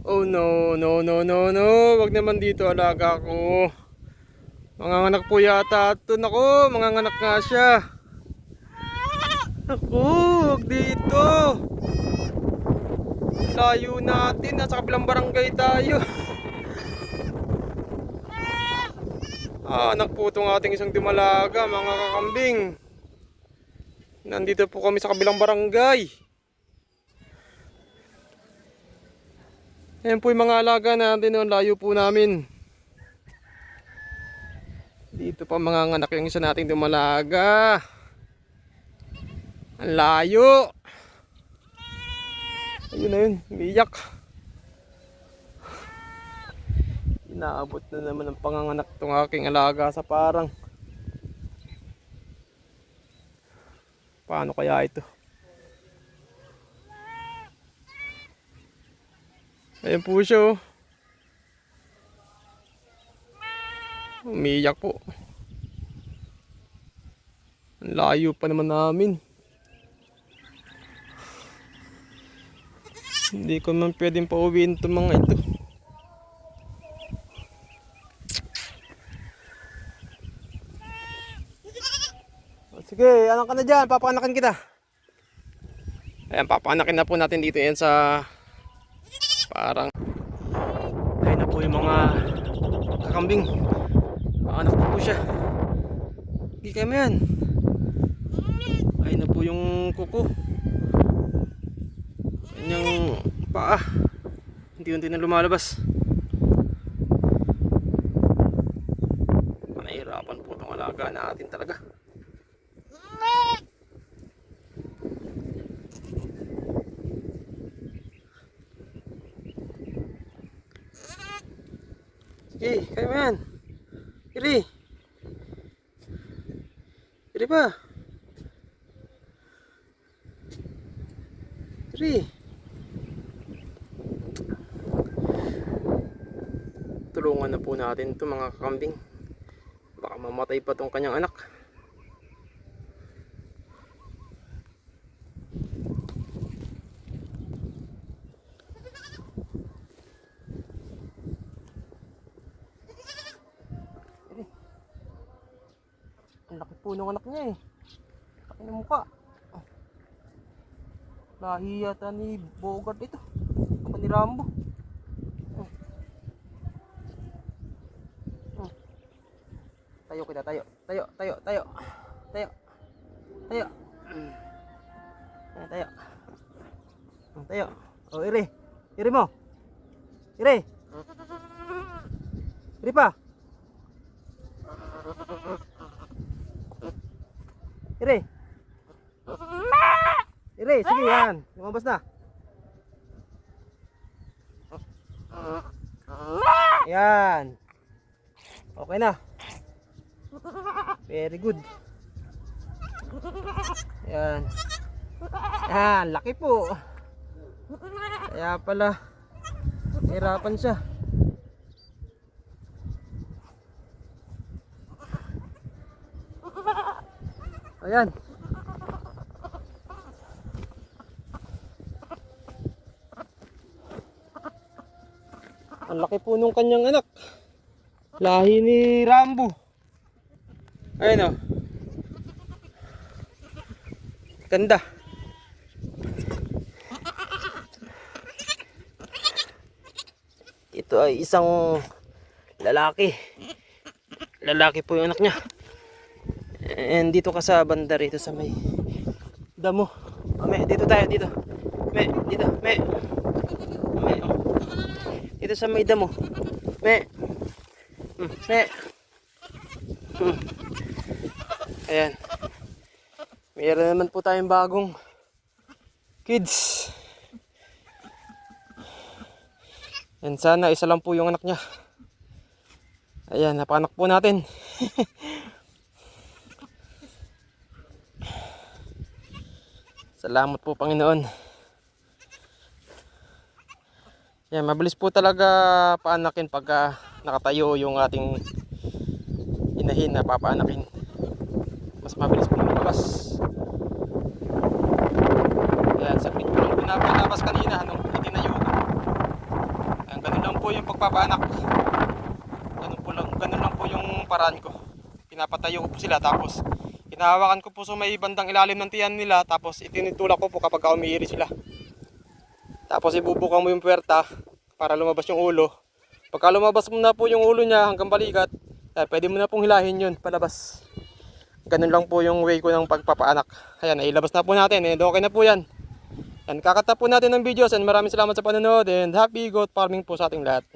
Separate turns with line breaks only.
Oh no, no, no, no, no. Wag naman dito, alaga ko. Manganganak po yata ito. Naku, manganganak nga siya. Naku, wag dito. Layo natin. Nasa kabilang barangay tayo. Anak po itong ating isang dumalaga, mga kakambing. Nandito po kami sa kabilang barangay. Ayan po yung mga alaga natin. Layo po namin. Dito pa mga anak yung isa nating dumalaga. Ang layo. Ayun na yun, umiiyak. Inaabot na naman ang panganganak itong aking alaga sa parang. Paano kaya ito? Ayan po siya, oh. Umiiyak po. Ang layo pa naman namin. Hindi ko naman pwedeng pauwiin itong mga ito. Sige, anong ka na dyan? Papanakin kita. Ayan, papanakin na po natin dito yan sa parang. Ayun na po yung mga kakambing. Anak na po siya. Hindi kayo mo yan. Ayun na po yung kuko. Kanyang paa. Unti-unti na lumalabas. Nahihirapan po itong alaga natin talaga. Sige, kayo mo yan. Iri. Iri pa. Iri. Tulungan na po natin ito mga kakambing. Baka mamatay pa itong kanyang anak. Ang laki po ng anak niya eh. Laki ng mukha. Oh. Lahi yata ni Bogart ito. Ako ni Rambo. Oh. Oh. Tayo kita, tayo. Tayo, tayo, tayo. Tayo. Tayo. Tayo. Tayo. Oh, iri. Iri mo. Iri. Iri pa. Ire. Ire, sige yan. Lumabas na. Yan. Okay na. Very good. Yan. Yan, laki po. Kaya pala hirapan siya. Ayan. Ang laki po nung kanyang anak. Lahi ni Rambo. Ayun o. Ganda. Ito ay isang lalaki. Lalaki po yung anak niya. And dito ka sa banda rito sa may damo. Me, dito tayo dito. Me, dito, me. Me. Dito sa may damo. Me. Me. Ayan. Mayroon naman po tayong bagong kids. And sana isa lang po yung anak niya. Ayan, napanak po natin. Salamat po Panginoon. Yan, mabilis po talaga paanakin pagka nakatayo yung ating inahin na papaanakin. Mas mabilis po lumabas. Yan, saglit po lang pinapalabas kanina nung itinayo ko. yung pagpapaanak. Ganun lang po yung paraan ko. Pinapatayo ko po sila, tapos hinahawakan ko po sa may bandang ilalim ng tiyan nila, tapos itinutulak ko po kapag umiiri sila. Tapos ibubukan mo yung puwerta para lumabas yung ulo. Pagka lumabas mo na po yung ulo niya hanggang balikat, pwede mo na pong hilahin yun palabas. Ganun lang po yung way ko ng pagpapaanak. Ayan, ilabas na po natin. Okay na po yan. Yan, kakata po natin ng videos, and maraming salamat sa panonood, and happy goat farming po sa ating lahat.